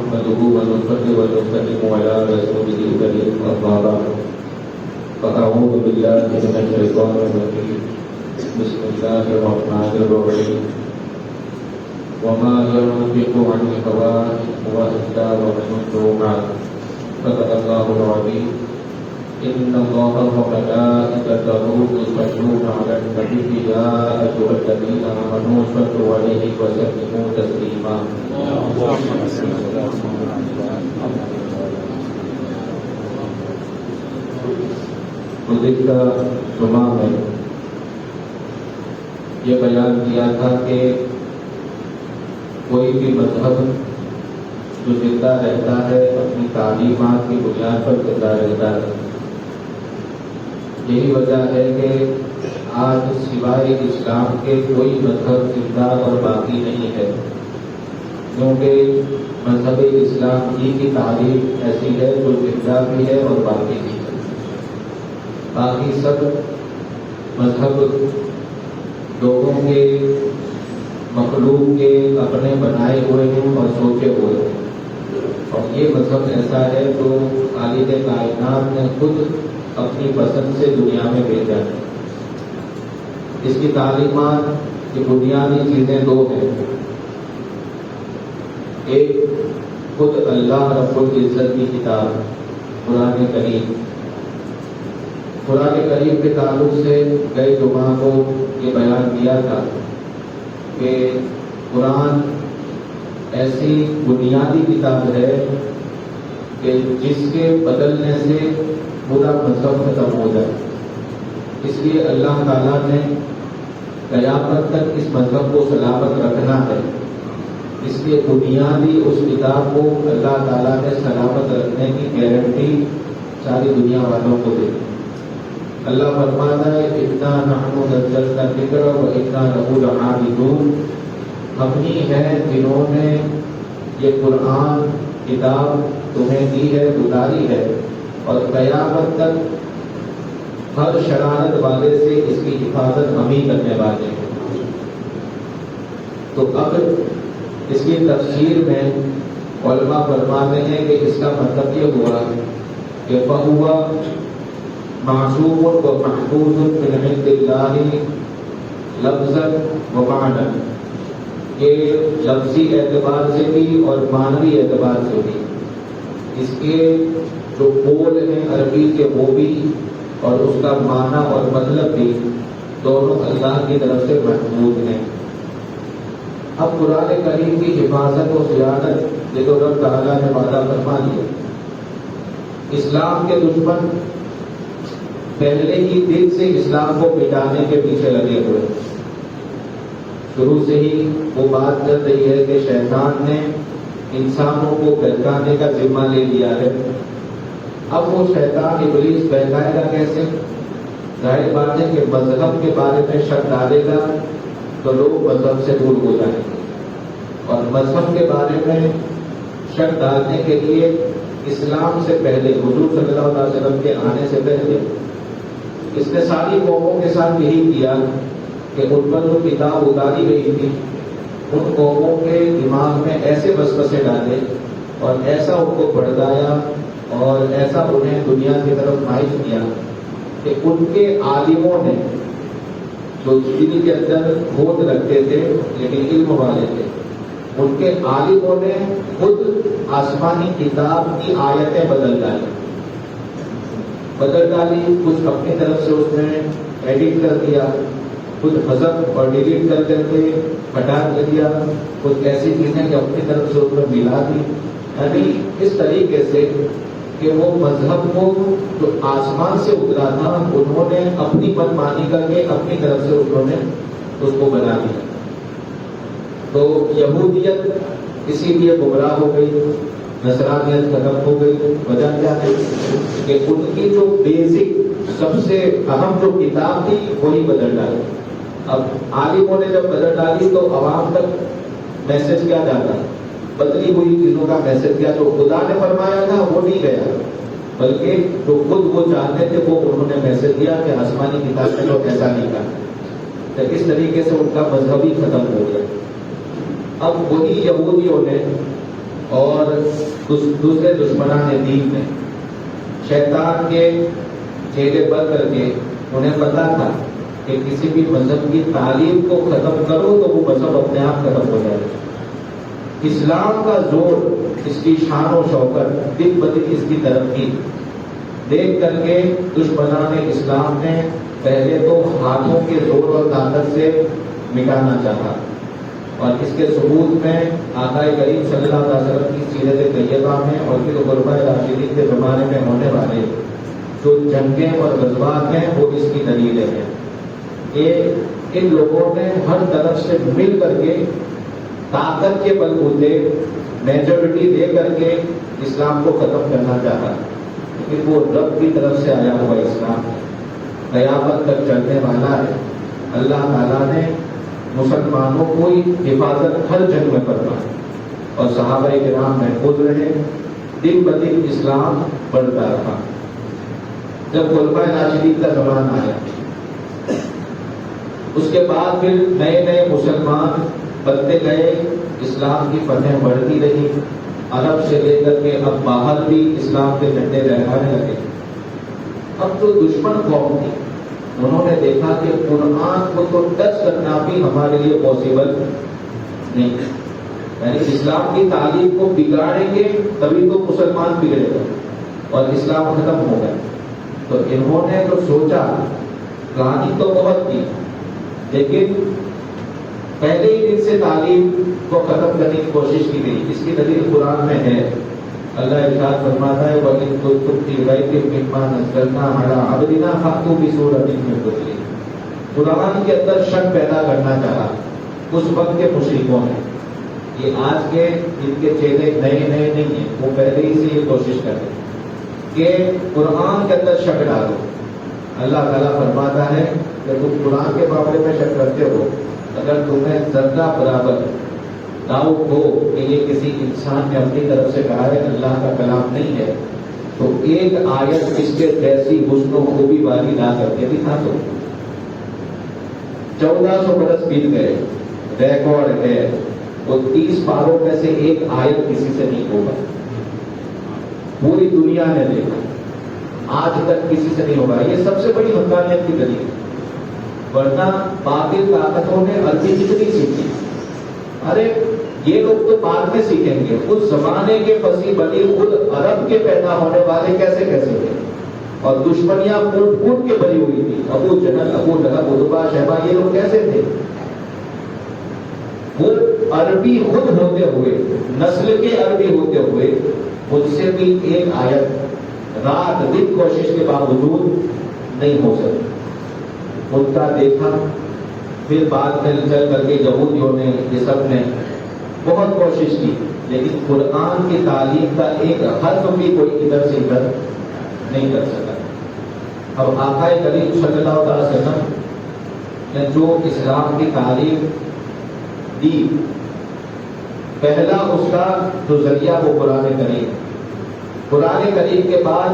نحمده ونصلي ونسلم على رسوله الكريم أما بعد فأعوذ بالله من الشيطان الرجيم بسم الله الرحمن الرحيم وما ينطق عن الهوى هو إلا وحي يوحى صدق الله العظيم إن الله وملائكته يصلون على النبي يا أيها الذين آمنوا صلوا عليه وسلموا تسليما گزشتہ جمعہ میں یہ بیان کیا تھا کہ کوئی بھی مذہب جو زندہ رہتا ہے اپنی تعلیمات کی بنیاد پر زندہ رہتا ہے. یہی وجہ ہے کہ آج سوائے اسلام کے کوئی مذہب زندہ اور باقی نہیں ہے، کیونکہ مذہب اسلام ہی کی تعلیم ایسی ہے جو زندہ بھی ہے اور باقی بھی ہے. باقی سب مذہب لوگوں کے مخلوق کے اپنے بنائے ہوئے ہیں اور سوچے ہوئے ہیں، اور یہ مذہب ایسا ہے جو خالق کائنات نے خود اپنی پسند سے دنیا میں بھیجا ہے. اس کی تعلیمات کی بنیادی چیزیں دو ہیں. ایک خود اللہ رب العزت کی کتاب قرآن کریم. قرآن کریم کے تعلق سے گئے جمعہ کو یہ بیان کیا تھا کہ قرآن ایسی بنیادی کتاب ہے کہ جس کے بدلنے سے پورا مذہب ختم ہو جائے. اس لیے اللہ تعالیٰ نے قیامت تک اس مذہب کو سلامت رکھنا ہے. اس لیے بنیادی اس کتاب کو اللہ تعالیٰ نے سلامت رکھنے کی گارنٹی ساری دنیا والوں کو دے. اللہ فرماتا ہے اِنَّا نَحْنُ نَزَّلْنَا الذِّكْرَ وَإِنَّا لَهُ لَحَافِظُونَ. ہم ہی ہیں جنہوں نے یہ قرآن کتاب تمہیں دی ہے، اتاری ہے، اور قیامت تک ہر شرارت والے سے اس کی حفاظت ہم ہی کرنے والے ہیں. تو اب اس کی تفسیر میں علماء فرماتے ہیں کہ اس کا مطلب یہ ہوا کہ فَهُوَ معصوم و محفوظ من عند اللہ لفظا و معنی. یہ لفظی اعتبار سے بھی اور معنوی اعتبار سے بھی اس کے جو بول ہیں عربی کے وہ بھی اور اس کا معنی اور مطلب بھی دونوں اللہ کی طرف سے محفوظ ہیں. اب قرآن کریم کی حفاظت و صیانت یہ تو رب تعالیٰ نے وعدہ فرما دیا. اسلام کے دشمن پہلے ہی دن سے اسلام کو مٹانے کے پیچھے لگے ہوئے. شروع سے ہی وہ بات چل رہی ہے کہ شیطان نے انسانوں کو بہکانے کا ذمہ لے لیا ہے. اب وہ شیطان ابلیس بہکائے گا کیسے؟ ظاہر بات ہے کہ مذہب کے بارے میں شک ڈالے گا تو لوگ مذہب سے دور ہو جائیں گے، اور مذہب کے بارے میں شک ڈالنے کے لیے اسلام سے پہلے حضور صلی اللہ علیہ وسلم کے آنے سے پہلے اس نے ساری قوموں کے ساتھ یہی کیا کہ ان پر جو کتاب اتاری گئی تھی ان قوموں کے دماغ میں ایسے وسوسے ڈالے اور ایسا ان کو بھڑکایا اور ایسا انہیں دنیا کی طرف مائل کیا کہ ان کے عالموں نے جو دل کے اندر کھوج رکھتے تھے لیکن علم والے تھے، ان کے عالموں نے خود آسمانی کتاب کی آیتیں بدل ڈالی، کچھ اپنی طرف سے اس نے ایڈٹ کر دیا، کچھ حذف اور ڈیلیٹ کر کے ہٹا دیا، کچھ ایسی چیزیں کہ اپنی طرف سے اس میں ملا دی. یعنی اس طریقے سے کہ وہ مذہب کو جو آسمان سے اترا تھا انہوں نے اپنی من مانی کر کے اپنی طرف سے انہوں نے اس کو بنا دیا. تو یہودیت اسی لیے گمراہ ہو گئی، نصرانیت ختم ہو گئی. وجہ کیا ہے کہ ان کی جو بیسک سب سے اہم جو کتاب تھی وہی بدل ڈالی. اب عالموں نے جب بدل ڈالی تو عوام تک میسج کیا جاتا ہے؟ بدلی ہوئی چیزوں کا میسج کیا جو خدا نے فرمایا تھا وہ نہیں گیا، بلکہ جو خود وہ چاہتے تھے وہ انہوں نے میسج دیا کہ آسمانی کتاب میں لوگ ایسا نہیں کرتے. تو اس طریقے سے ان کا مذہب ہی ختم ہو گیا. اب وہی یہودیوں نے اور دوسرے دشمنان دین نے شیطان کے چہرے پر کر کے انہیں پتا تھا کہ کسی بھی مذہب کی تعلیم کو ختم کرو تو وہ مذہب اپنے آپ ختم ہو جائے. اسلام کا زور، اس کی شان و شوکت، دن بدن اس کی ترقی دیکھ کر کے دشمنان اسلام نے پہلے تو ہاتھوں کے زور اور طاقت سے مٹانا چاہا، اور اس کے ثبوت میں آقا کریم صلی اللہ علیہ وسلم کی سیرت طیبہ میں اور پھر خلفائے راشدین کے زمانے میں ہونے والے جو جنگیں اور غزوات ہیں وہ اس کی دلیلیں ہیں کہ ان لوگوں نے ہر طرف سے مل کر کے طاقت کے بل بوتے میجورٹی دے کر کے اسلام کو ختم کرنا چاہا، لیکن وہ رب کی طرف سے آیا ہوا اسلام ہے، قیامت تک چلنے والا ہے. اللہ تعالیٰ نے مسلمانوں کو حفاظت ہر جنگ میں فرمائی اور صحابہ کرام محفوظ رہے، دن بدن اسلام بڑھتا رہا. جب خلفائے راشدین کا زمانہ آیا اس کے بعد پھر نئے نئے مسلمان بنتے گئے، اسلام کی فتح بڑھتی رہی، عرب سے لے کر کے اب باہر بھی اسلام کے جھنڈے لہرانے لگے. اب جو دشمن قوم تھی انہوں نے دیکھا کہ قرآن کو تو ٹچ کرنا بھی ہمارے لیے پاسبل نہیں، یعنی اسلام کی تعلیم کو بگاڑیں گے تبھی تو مسلمان بگڑے گا اور اسلام ختم ہوگا. تو انہوں نے تو سوچا، کہانی تو بہت کی لیکن پہلے ہی دن سے تعلیم کو ختم کرنے کی کوشش کی گئی. اس کی دلیل قرآن میں ہے. اللہ ارشاد فرماتا ہے وَإِن كُنتُمْ فِي رَيْبٍ مِّمَّا نَزَّلْنَا عَلَىٰ عَبْدِنَا فَأْتُوا بِسُورَةٍ مِّن مِّثْلِهِ. قرآن کے اندر شک پیدا کرنا چاہا اس وقت کے مشرکوں نے. یہ آج کے ان کے چہرے نئے نئے نہیں ہیں، وہ پہلے ہی سے یہ کوشش کرتے کہ قرآن کے اندر شک ڈالو. اللہ تعالیٰ فرماتا ہے کہ تم قرآن کے معاملے میں شک کرتے ہو، اگر تمہیں ذرہ برابر ڈاؤٹ ہو کہ یہ کسی انسان نے اپنی طرف سے کہا ہے، اللہ کا کلام نہیں ہے، تو ایک آیت اس کے جیسی حسن و خوبی والی لا کر کے دکھا دو. 1400 برس بیت گئے، ریکارڈ ہے وہ 30 پاروں میں سے ایک آیت کسی سے نہیں ہوگا. پوری دنیا نے دیکھا، آج تک کسی سے نہیں ہوگا. یہ سب سے بڑی حقانیت کی دلیل ہے. ورنہ باطل طاقتوں نے عربی کتنی سیکھی. ارے یہ لوگ تو بعد میں سیکھیں گے، اس زمانے کے فصیح بلیغ خود عرب کے پیدا ہونے والے کیسے تھے، اور دشمنیاں پھوٹ پھوٹ کے بھری ہوئی تھی. ابو جہل، ابو لہب، عتبہ، شیبہ، یہ لوگ کیسے تھے؟ وہ عربی خود ہوتے ہوئے، نسل کے عربی ہوتے ہوئے ان سے بھی ایک آیت رات دن کوشش کے باوجود نہیں ہو سکی. ان کا دیکھا، پھر بعد میں چل کر کے یہودیوں نے، یہ سب نے بہت کوشش کی، لیکن قرآن کی تعلیم کا ایک حرف بھی کوئی ادھر سے ادھر نہیں کر سکا. اب آقا کریم صلی اللہ علیہ وسلم نے جو اسلام کی تعلیم دی، پہلا اس کا جو ذریعہ وہ قرآن کریم. قرآن کریم کے بعد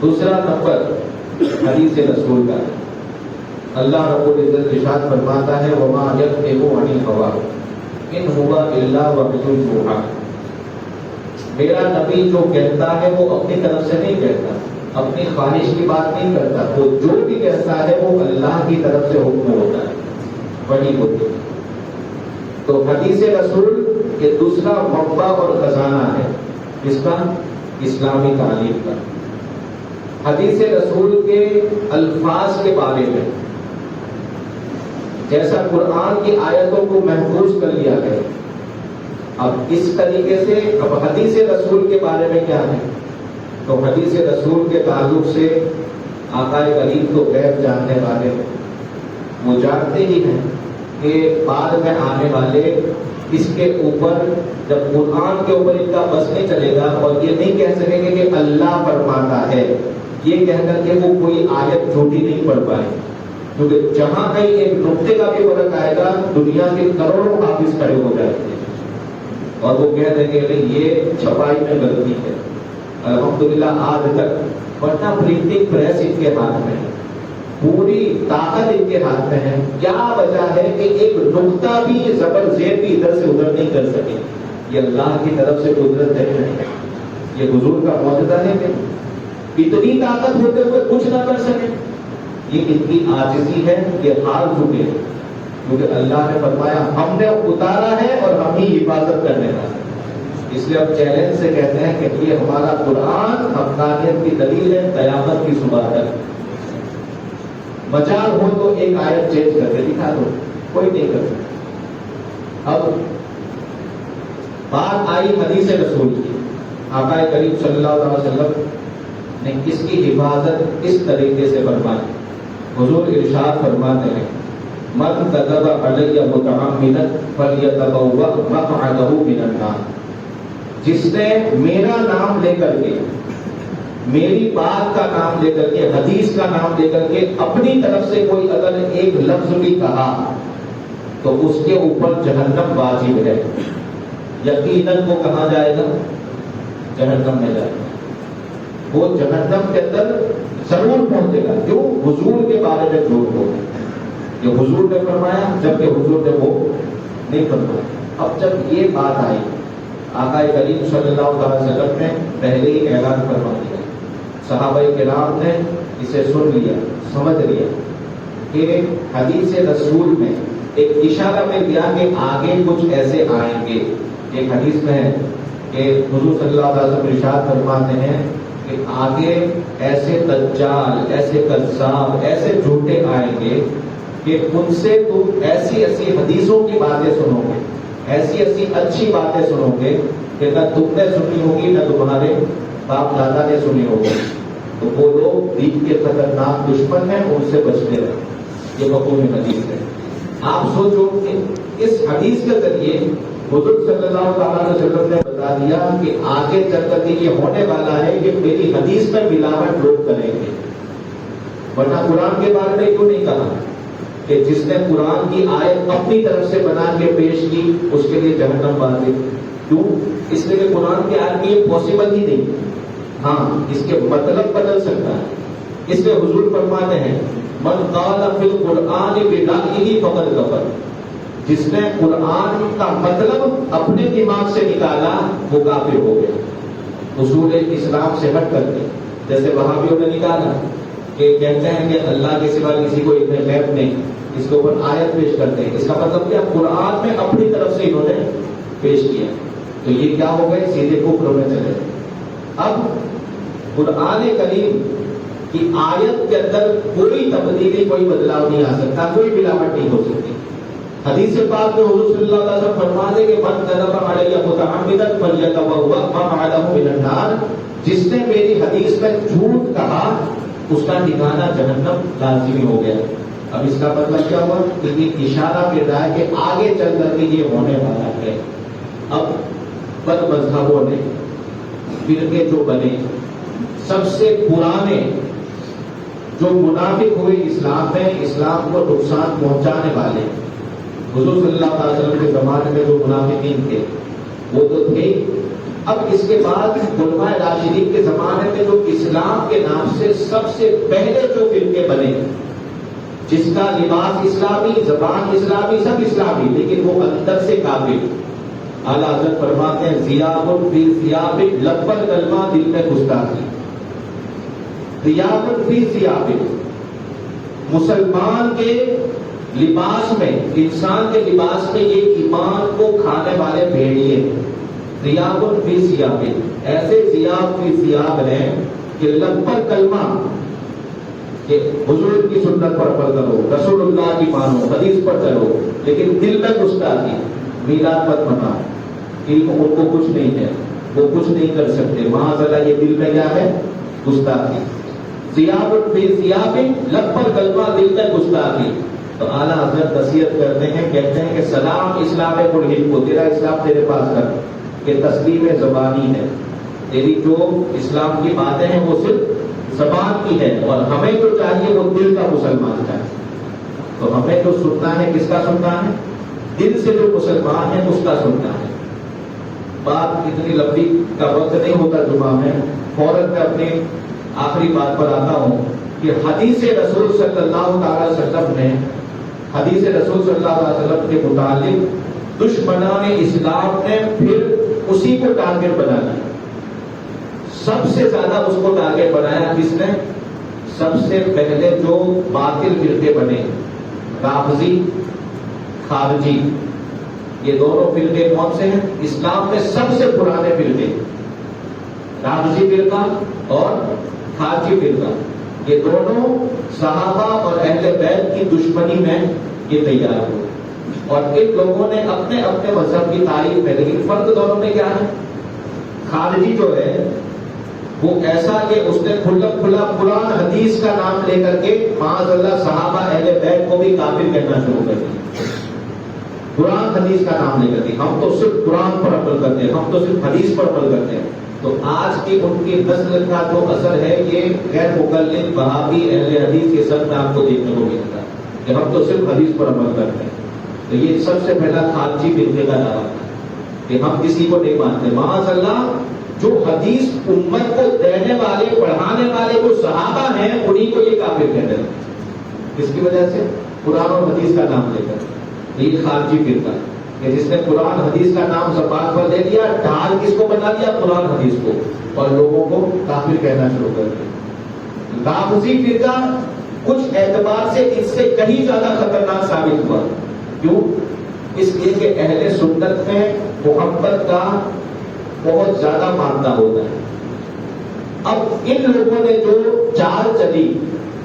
دوسرا نمبر حدیث رسول کا. اللہ رب العزت ارشاد فرماتا ہے وما ينطق عن الهوى ان هو الا وحی یوحی. میرا نبی جو کہتا ہے وہ اپنی طرف سے نہیں کہتا، اپنی خواہش کی بات نہیں کرتا، وہ جو بھی کہتا ہے وہ اللہ کی طرف سے حکم ہوتا ہے، وحی ہوتی ہے. تو حدیث رسول یہ دوسرا منبع اور خزانہ ہے اس کا، اسلامی تعلیم کا. حدیث رسول کے الفاظ کے بارے میں جیسا قرآن کی آیتوں کو محفوظ کر لیا گیا، اب اس طریقے سے اب حدیث رسول کے بارے میں کیا ہے؟ تو حدیث رسول کے تعلق سے آقا کریم تو غیب جاننے والے، وہ جانتے ہی ہیں کہ بعد میں آنے والے اس کے اوپر جب قرآن کے اوپر ان کا بس نہیں چلے گا اور یہ نہیں کہہ سکیں گے کہ اللہ فرماتا ہے، یہ کہہ کر کے وہ کوئی آیت جھوٹی نہیں پڑھ پائے. کیونکہ جہاں کہیں ایک نقطے کا بھی فرق آئے گا دنیا کے کروڑوں حافظ کھڑے ہو جائیں گے اور وہ کہہ دیں گے کہ یہ چھپائی میں غلطی ہے. الحمدللہ آج تک، ورنہ پرنٹنگ پریس ان کے ہاتھ میں ہے، پوری طاقت ان کے ہاتھ میں ہے. کیا وجہ ہے کہ ایک نقطہ بھی زبر زیر بھی ادھر سے ادھر نہیں کر سکے؟ یہ اللہ کی طرف سے قدرت ہے نہیں، یہ حضور کا معجزہ ہے کہ اتنی طاقت ہوتے ہوئے کچھ نہ کر سکے؟ یہ ان کی عاجزی ہے، یہ ہار چکے، کیونکہ اللہ نے فرمایا ہم نے اتارا ہے اور ہم ہی حفاظت کرنے کا ہے۔ اس لیے ہم چیلنج سے کہتے ہیں کہ یہ ہمارا قرآن حقانیت کی دلیل ہے قیامت کی صبح تک۔ مجال ہو تو ایک آیت چینج کر کے دکھا دو، کوئی نہیں کر سکتا۔ اب بات آئی حدیث رسول کی، آقا کریم صلی اللہ علیہ وسلم نے اس کی حفاظت اس طریقے سے فرمائی۔ حضور ارشاد فرماتے ہیں من کذب علی متعمدا فلیتبوأ مقعدہ من النار، جس نے میرا نام لے کر کے، میری بات کا نام لے کر کے، حدیث کا نام لے کر کے اپنی طرف سے کوئی اگر ایک لفظ بھی کہا تو اس کے اوپر جہنم واجب ہے، یقیناً وہ کہاں جائے گا؟ جہنم میں جائے گا، وہ جہنم کے اندر ضرور پہنچے گا۔ کیوں؟ حضور کے بارے میں جھوٹ بولے، یہ حضور نے فرمایا جبکہ حضور نے وہ نہیں فرمایا۔ اب جب یہ بات آئی، آقا کریم صلی اللہ علیہ وسلم نے پہلے ہی اعلان فرما دیا، صحابہ کرام نے اسے سن لیا، سمجھ لیا کہ حدیث رسول میں ایک اشارہ میں دیا کہ آگے کچھ ایسے آئیں گے۔ ایک حدیث میں ہے کہ حضور صلی اللہ علیہ وسلم ارشاد فرماتے ہیں کہ آگے ایسے دجال، ایسے کذاب، ایسے جھوٹے آئیں گے کہ ان سے تم ایسی ایسی حدیثوں کی باتیں سنو گے، ایسی ایسی اچھی باتیں سنو گے کہ نہ تم نے سنی ہوگی نہ تمہارے باپ دادا نے سنی ہوگی۔ تو وہ لوگ دین کے خطرناک دشمن ہیں، ان سے بچتے رہے، یہ مفہوم حدیث ہے۔ آپ سوچو کہ اس حدیث کے ذریعے حضور صلی اللہ علیہ وسلم نے بتا دیا کہ آگے چل کر کے یہ ہونے والا ہے کہ میری حدیث میں ملاوٹ لوگ کریں گے، ورنہ قرآن کے بارے میں کیوں نہیں کہا کہ جس نے قرآن کی آیت اپنی طرف سے بنا کے پیش کی اس کے لیے جہنم واجب؟ کیوں؟ اس لیے کہ قرآن کی آیت میں یہ پاسبل ہی نہیں، ہاں اس کے مطلب بدل سکتا ہے۔ اس لیے حضور فرماتے ہیں من قال فی القرآن برأیہ فقد کفر، جس نے قرآن کا مطلب اپنے دماغ سے نکالا وہ کافر ہو گیا، اصول اسلام سے ہٹ کر کے، جیسے وہابیوں نے نکالا کہ کہتے ہیں کہ اللہ کے سوا کسی کو اتنے غیب نہیں، اس کے اوپر آیت پیش کرتے ہیں، اس کا مطلب کیا؟ قرآن میں اپنی طرف سے انہوں نے پیش کیا، تو یہ کیا ہو گئے؟ سیدھے کفر میں چلے۔ اب قرآن کریم کی آیت کے اندر کوئی تبدیلی، کوئی بدلاؤ نہیں آ سکتا، کوئی ملاوٹ نہیں ہو سکتی۔ حدیث پاک میں حضور صلی اللہ علیہ وسلم فرماتے کہ من کذب علی متعمدا فلیتبوأ مقعدہ من النار، جس نے میری حدیث میں جھوٹ کہا اس کا ٹھکانہ جہنم لازمی ہو گیا۔ اب اس کا مطلب کیا ہوا؟ کہ یہ اشارہ کر رہا ہے کہ آگے چل کر کے یہ ہونے والا ہے۔ اب بد مذہبوں نے، فرقے جو بنے، سب سے پرانے جو منافق ہوئے اسلام میں، اسلام کو نقصان پہنچانے والے، حضور صلی اللہ علیہ وسلم کے زمانے میں جو منافقین تھے وہ تو تھے، اب اس کے بعد خلفائے راشدین کے زمانے میں جو اسلام کے نام سے سب سے پہلے جو فرقے بنے، جس کا لباس اسلامی، زبان اسلامی، سب اسلامی، لیکن وہ اندر سے کافر۔ اعلیٰ حضرت فرماتے ہیں ثیاب فی ثیاب لب الکلمہ، دل میں گستاخی۔ ثیاب فی ثیاب، مسلمان کے لباس میں، انسان کے لباس میں یہ ایمان کو کھانے والے بھیڑیے ہیں۔ ثیاب فی ثیاب، ایسے ثیاب فی ثیاب ہیں کہ لب پر کلمہ، کہ حضور کی سنت پر عمل کرو، رسول اللہ کی مانو، حدیث پر چلو، لیکن دل میں گستاخی، میلاد مت مناؤ، ان کو کچھ نہیں ہے، وہ کچھ نہیں کر سکتے، معاذ اللہ یہ دل میں کیا ہے؟ گستاخی۔ ثیاب فی ثیاب، لب پر کلمہ، دل میں گستاخی۔ تو اعلیٰ حضرت نصیحت کرتے ہیں، کہتے ہیں کہ سلام اسلام ملحد کو، تیرا اسلام تیرے پاس کر، کہ تسلیم زبانی ہے، تیری جو اسلام کی باتیں ہیں وہ صرف زبان کی ہے، اور ہمیں جو چاہیے وہ دل کا مسلمان چاہیے۔ تو ہمیں جو سننا ہے کس کا سننا ہے؟ دل سے جو مسلمان ہے اس کا سننا ہے۔ بات اتنی لمبی کا وقت نہیں ہوتا جمعہ میں، فوراً میں اپنی آخری بات پر آتا ہوں کہ حدیث رسول صلی اللہ علیہ وسلم نے، حدیث رسول صلی اللہ علیہ وسلم کے متعلق دشمنان اسلام نے پھر اسی کو ٹارگٹ بنانا ہے. سب سے زیادہ اس کو ٹارگٹ بنایا کس نے؟ سب سے پہلے جو باطل فرقے بنے، رافضی، خارجی، یہ دونوں فرقے کون سے ہیں؟ اسلام میں سب سے پرانے فرقے، رافضی فرقہ اور خارجی فرقہ. یہ دونوں صحابہ اور اہل بیت کی دشمنی میں یہ تیار ہوئے، اور ان لوگوں نے اپنے اپنے مذہب کی تعریف میں، لیکن فرق دونوں میں کیا ہے؟ خارجی جو ہے وہ ایسا کہ اس نے کھلا کھلا قرآن حدیث کا نام لے کر کے معاذ اللہ صحابہ اہل بیت کو بھی کافر کہنا شروع کر دیا. قرآن حدیث کا نام لے کر کے ہم تو صرف قرآن پر عمل کرتے ہیں، ہم تو صرف حدیث پر عمل کرتے ہیں. تو آج کی ان کی نسل کا جو اثر ہے یہ غیر مقلد وہابی اہل حدیث کے سب میں آپ کو دیکھنے کو ملتا ہے کہ ہم تو صرف حدیث پر عمل کرتے ہیں. تو یہ سب سے پہلا خارجی فرقے کا دعویٰ تھا کہ ہم کسی کو نہیں مانتے. معاذ اللہ جو حدیث امت کو دینے والے، پڑھانے والے جو صحابہ ہیں انہی کو یہ کافر کہتے ہیں. کس کی وجہ سے؟ قرآن اور حدیث کا نام لے کر. یہ خارجی فرقہ کہ جس نے قرآن حدیث کا نام زبان پر لے لیا، ڈھال کس کو بنا دیا؟ قرآن حدیث کو، اور لوگوں کو کافر کہنا شروع کر دیا. رافضی فرقہ کچھ اعتبار سے اس سے کہیں زیادہ خطرناک ثابت ہوا. کیوں؟ اس لیے کہ اہل سنت میں محبت کا بہت زیادہ مانتا ہوتا ہے. اب ان لوگوں نے جو چال چلی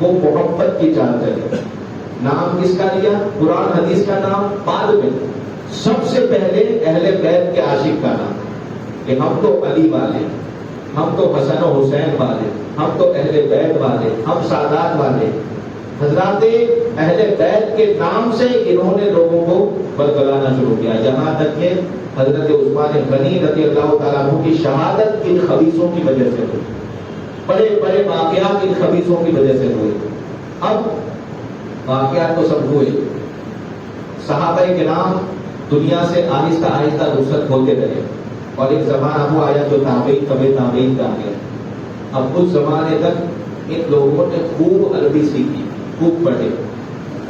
وہ محبت کی چال چلی. نام کس کا لیا؟ قرآن حدیث کا نام. بعد میں سب سے پہلے اہل بیت کے عاشق کا نام کہ ہم تو علی والے، ہم تو حسن و حسین والے، ہم تو اہل بیت والے، ہم سادات والے. حضرات اہل بیت کے نام سے انہوں نے لوگوں کو بلگلانا شروع کیا، جہاں تک کہ حضرت عثمان غنی رضی اللہ تعالیٰ عنہ کی شہادت ان خبیثوں کی وجہ سے ہوئی. بڑے بڑے واقعات ان خبیثوں کی وجہ سے ہوئے. اب واقعات تو سب ہوئے، صحابہ کرام دنیا سے آہستہ آہستہ رخصت ہوتے رہے، اور ایک زمانہ وہ آیا جو تابعین تابعین کا آ گیا. اب اس زمانے تک ان لوگوں نے خوب عربی سیکھی، خوب پڑھے،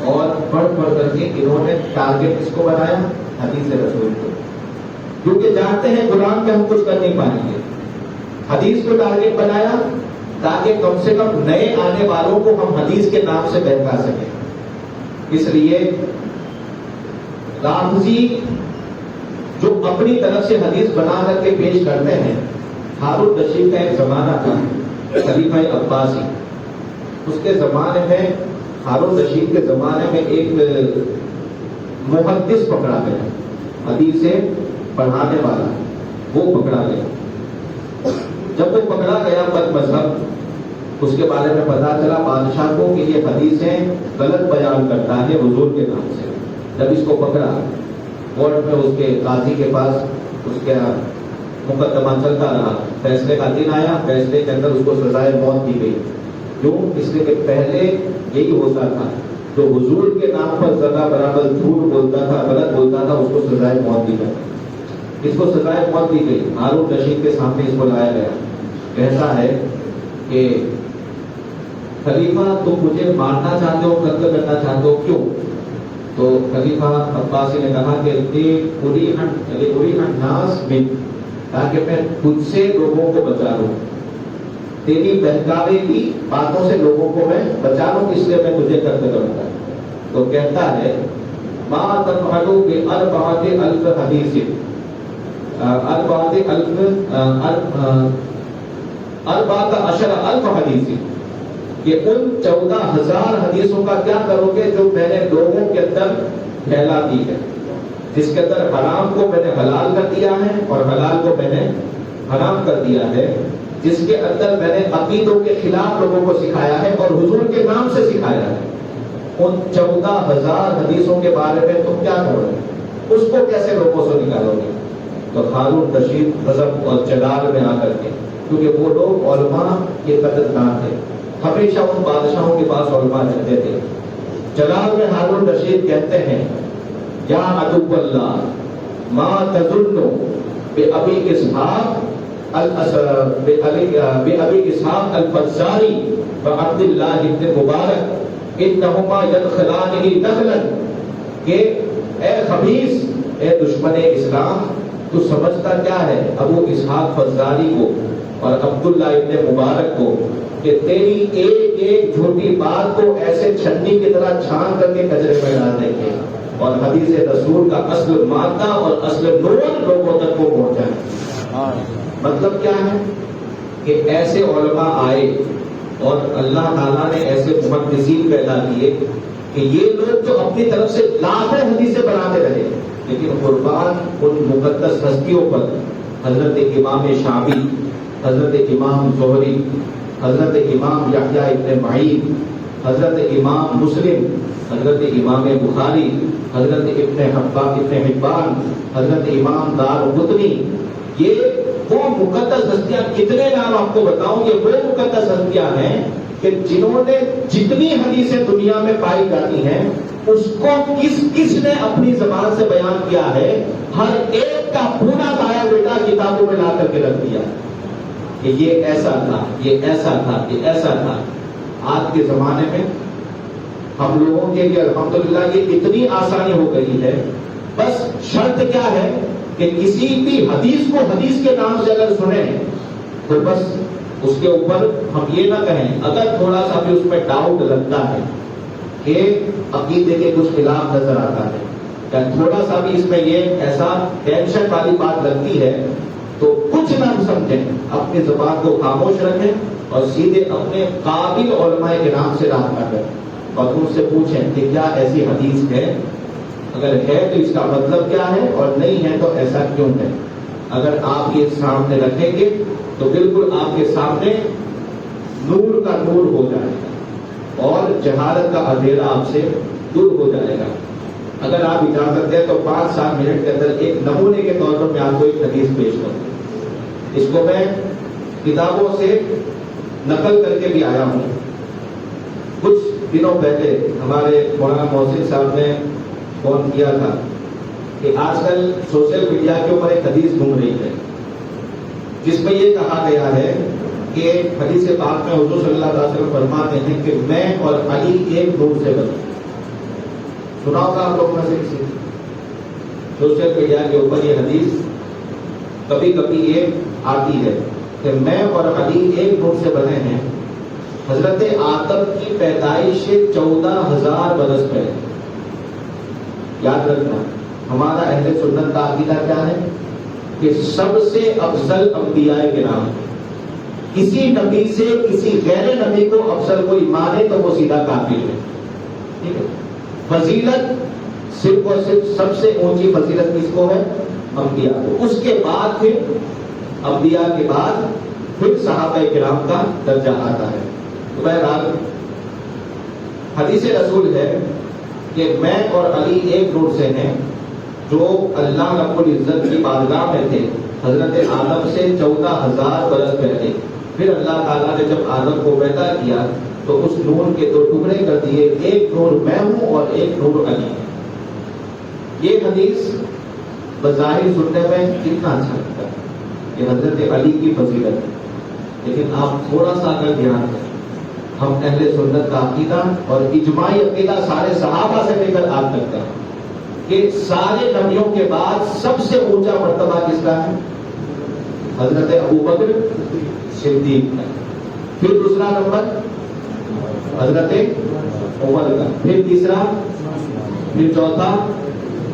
اور پڑھ کر کے انہوں نے ٹارگٹ کس کو بنایا؟ حدیث رسول کو. کیونکہ جانتے ہیں قرآن پہ ہم کچھ کر نہیں پائیں گے. حدیث کو ٹارگٹ بنایا تاکہ کم سے کم نئے آنے والوں کو ہم حدیث کے نام سے بہکا سکیں. اس لیے رافضی جو اپنی طرف سے حدیث بنا کر کے پیش کرتے ہیں، ہارون رشید کا ایک زمانہ تھا، خلیفہ عباسی. اس کے زمانے میں، ہارون رشید کے زمانے میں ایک محدث پکڑا گیا، حدیث سے پڑھانے والا وہ پکڑا گیا. جب وہ پکڑا گیا بد مذہب، اس کے بارے میں پتا چلا بادشاہ کو کہ یہ حدیثیں غلط بیان کرتا ہے حضور کے نام سے. جب اس کو پکڑا، کورٹ میں اس کے قاضی کے پاس اس کا مقدمہ چلتا رہا. فیصلے کا دن آیا، فیصلے کے اندر اس کو سزائے موت دی گئی. کیوں؟ اس لیے کہ پہلے یہی ہوتا تھا، جو حضور کے نام پر ذرا برابر جھوٹ بولتا تھا، غلط بولتا تھا، اس کو سزائے موت دی جاتی. اس کو سزائے موت دی گئی. ہارون رشید کے سامنے اس کو لایا گیا. کہتا ہے کہ خلیفہ تم مجھے مارنا چاہتے ہو، قتل کرنا چاہتے ہو، کیوں؟ تو خلیفہ عباسی نے کہا کہ ناس میں، تاکہ میں خود سے لوگوں کو بچا لوں، تیری بہکاوے کی باتوں سے لوگوں کو میں بچا لوں، اس لیے میں تجھے قتل کروں گا. تو کہتا ہے ما تفعلوا بأربعة ألف حدیث، 14,000 حدیث، کہ ان 14,000 حدیثوں کا کیا کرو گے جو میں نے لوگوں کے اندر پھیلا دی ہے، جس کے اندر حرام کو میں نے حلال کر دیا ہے اور حلال کو میں نے حرام کر دیا ہے، جس کے اندر میں نے عقیدوں کے خلاف لوگوں کو سکھایا ہے اور حضور کے نام سے سکھایا ہے. ان 14,000 حدیثوں کے بارے میں تم کیا کرو گے؟ اس کو کیسے لوگوں سے نکالو گے؟ تو ہارون رشید غضب اور جلال میں آ کر کے، کیونکہ وہ لوگ علماء کے قدردان تھے، ہمیشہ ان بادشاہوں کے پاس علماء رہتے تھے. جلال میں ہارون رشید کہتے ہیں یا عدو اللہ ما تظن بأبی اسحاق الفزاری وعبد اللہ ابن مبارک انہما یدخلانہ دخلا، کہ اے خبیث، اے دشمن اسلام، تو سمجھتا کیا ہے ابو اسحاق فزاری کو اور عبداللہ ابن مبارک کو کہ تیری ایک ایک جھوٹی بات کو ایسے چھنی کی طرح چھان کر کے کچرے میں ڈال دیں گے اور حدیث رسول کا اصل مادہ اور اصل نور لوگوں تک کو پہنچائیں. مطلب کیا ہے کہ ایسے علماء آئے اور اللہ تعالیٰ نے ایسے محدثین پیدا کیے کہ یہ لوگ جو اپنی طرف سے لاکھوں حدیثیں بناتے رہے لیکن قربان ان مقدس ہستیوں پر حضرت امام شافعی، حضرت امام زہری، حضرت امام یحییٰ ابن معین، حضرت امام مسلم، حضرت امام بخاری، حضرت ابن حبان، حضرت امام دارقطنی، یہ وہ مقدس ہستیاں کتنے نام آپ کو بتاؤں. یہ وہ مقدس ہستیاں ہیں کہ جنہوں نے جتنی حدیثیں دنیا میں پائی جاتی ہیں اس کو کس نے اپنی زبان سے بیان کیا ہے. ہر ایک کا پورا دایا بیٹا کتابوں میں لا کر کے رکھ دیا کہ یہ ایسا تھا، یہ ایسا تھا، یہ ایسا تھا. آج کے زمانے میں ہم لوگوں کے لیے الحمدللہ یہ اتنی آسانی ہو گئی ہے. بس شرط کیا ہے کہ کسی بھی حدیث کو حدیث کے نام سے اگر سنیں تو بس اس کے اوپر ہم یہ نہ کہیں اگر تھوڑا سا بھی اس میں ڈاؤٹ لگتا ہے کہ عقیدے کے کچھ خلاف نظر آتا ہے یا تھوڑا سا بھی اس میں یہ ایسا ٹینشن والی بات لگتی ہے تو کچھ نہ سمجھیں، اپنی زبان کو خاموش رکھیں اور سیدھے اپنے قابل علماء کے نام سے رابطہ کریں اور ان سے پوچھیں کہ کیا ایسی حدیث ہے، اگر ہے تو اس کا مطلب کیا ہے اور نہیں ہے تو ایسا کیوں ہے. اگر آپ یہ سامنے رکھیں گے تو بالکل آپ کے سامنے نور کا نور ہو جائے گا اور جہالت کا اندھیرا آپ سے دور ہو جائے گا. اگر آپ اجازت دیں تو 5-7 منٹ کے اندر ایک نمونے کے طور پر میں آپ کو ایک حدیث پیش کروں. اس کو میں کتابوں سے نقل کر کے بھی آیا ہوں. کچھ دنوں پہلے ہمارے مولانا محسن صاحب نے فون کیا تھا کہ آج کل سوشل میڈیا کے اوپر ایک حدیث گھوم رہی ہے جس میں یہ کہا گیا ہے کہ حدیث پاک میں حضور صلی اللہ علیہ وسلم فرماتے ہیں کہ میں اور علی ایک نور سے بنے. سنا ہوگا آپ لوگوں میں سے کسی سوشل میڈیا کے اوپر یہ حدیث کبھی کبھی یہ آتی ہے کہ میں اور علی ایک نور سے بنے ہیں. حضرت آدم کی پیدائش سے 14,000 برس پہلے. یاد رکھنا ہمارا اہل سنت کا عقیدہ کیا ہے کہ سب سے افضل انبیاء کے نام. کسی نبی سے کسی غیر نبی کو افضل کوئی مانے تو وہ سیدھا کافر ہے. ٹھیک ہے. فضیلت صرف اور صرف سب سے اونچی فضیلت کس کو ہے؟ انبیاء کو. اس کے بعد پھر انبیاء کے بعد پھر صحابہ کرام کا درجہ آتا ہے. تو بہرحال حدیث رسول ہے کہ میں اور علی ایک نور سے ہیں جو اللہ رب العزت کی بارگاہ میں تھے حضرت آدم سے 14,000 برس پہلے. پھر اللہ تعالیٰ نے جب آدم کو پیدا کیا تو اس نور کے 2 ٹکڑے کر دیے، ایک نور میں ہوں اور ایک نور علی. یہ حدیث بظاہر سننے میں کتنا اچھا لگتا ہے کہ حضرت علی کی فضیلت ہے، لیکن آپ تھوڑا سا اگر دھیان دیں ہم اہل سنت کا عقیدہ اور اجماعی عقیدہ سارے صحابہ سے لے کر آج تک کا کہ سارے نبیوں کے بعد سب سے اونچا مرتبہ کس کا ہے؟ حضرت ابوبکر صدیق کا. پھر دوسرا نمبر حضرت عمر کا، پھر تیسرا، پھر چوتھا،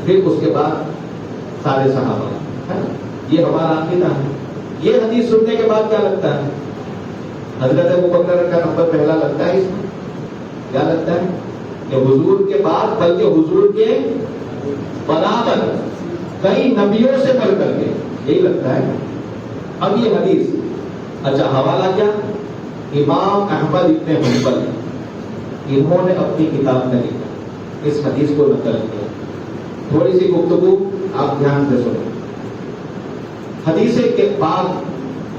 پھر اس کے بعد سارے صحابہ. یہ ہمارا عقیدہ ہے. یہ حدیث سننے کے بعد کیا لگتا ہے؟ حضرت ابوبکر کا نمبر پہلا لگتا ہے. اس میں کیا لگتا ہے کہ حضور کے بعد بلکہ حضور کے برابر کئی نبیوں سے بڑھ کر کے یہی لگتا ہے. اب یہ حدیث اچھا حوالہ کیا؟ امام احمد ابن حنبل انہوں نے اپنی کتاب میں لکھا، اس حدیث کو نقل کیا. تھوڑی سی گفتگو آپ دھیان سے سنیں. حدیث کے بعد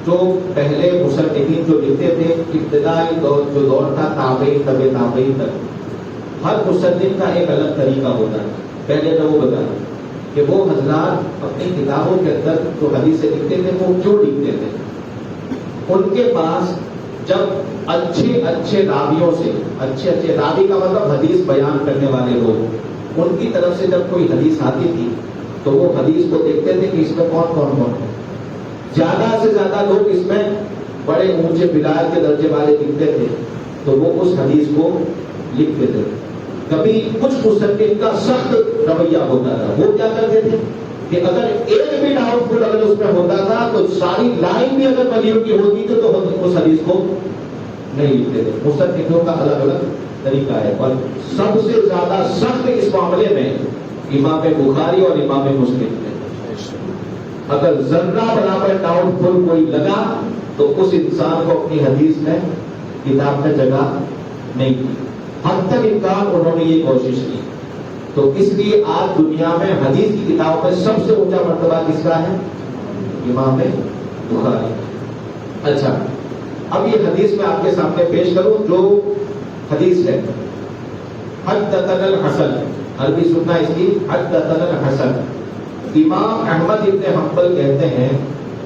جو پہلے مصنفین جو لکھتے تھے ابتدائی دور جو دور تھا تابعین تبع تابعین تک، ہر مصنف کا ایک الگ طریقہ ہوتا ہے. پہلے تو وہ بتایا کہ وہ حضرات اپنی کتابوں کے اندر جو حدیثیں لکھتے تھے وہ کیوں لکھتے تھے. ان کے پاس جب اچھے راویوں سے، اچھے راوی کا مطلب حدیث بیان کرنے والے لوگ، ان کی طرف سے جب کوئی حدیث آتی تھی تو وہ حدیث کو دیکھتے تھے کہ اس میں کون کون کون ہے. زیادہ سے زیادہ لوگ اس میں بڑے اونچے ولایت کے درجے والے لکھتے تھے تو وہ اس حدیث کو لکھتے تھے. کبھی کچھ مصنف کا سخت رویہ ہوتا تھا، وہ کیا کرتے تھے کہ اگر ایک بھی ڈاؤٹ فل اگر اس میں ہوتا تھا تو ساری لائن بھی اگر مليوں کی ہوتی تھی تو اس حدیث کو نہیں لکھتے تھے. مصنفوں کا الگ الگ طریقہ ہے اور سب سے زیادہ سخت اس معاملے میں امام بخاری اور امام مسلم ہے. اگر ذرہ برابر ڈاؤٹ فل کوئی لگا تو اس انسان کو اپنی حدیث میں کتاب میں جگہ نہیں کی. حد تک امکان انہوں نے یہ کوشش کی. تو اس لیے آج دنیا میں حدیث کی کتابوں میں سب سے اونچا مرتبہ کس کا ہے؟ امام بخاری. اچھا اب یہ حدیث میں آپ کے سامنے پیش کروں جو حدیث ہے حدثنا الحسن. عربی سننا اس کی حدثنا الحسن. امام احمد ابن حنبل کہتے ہیں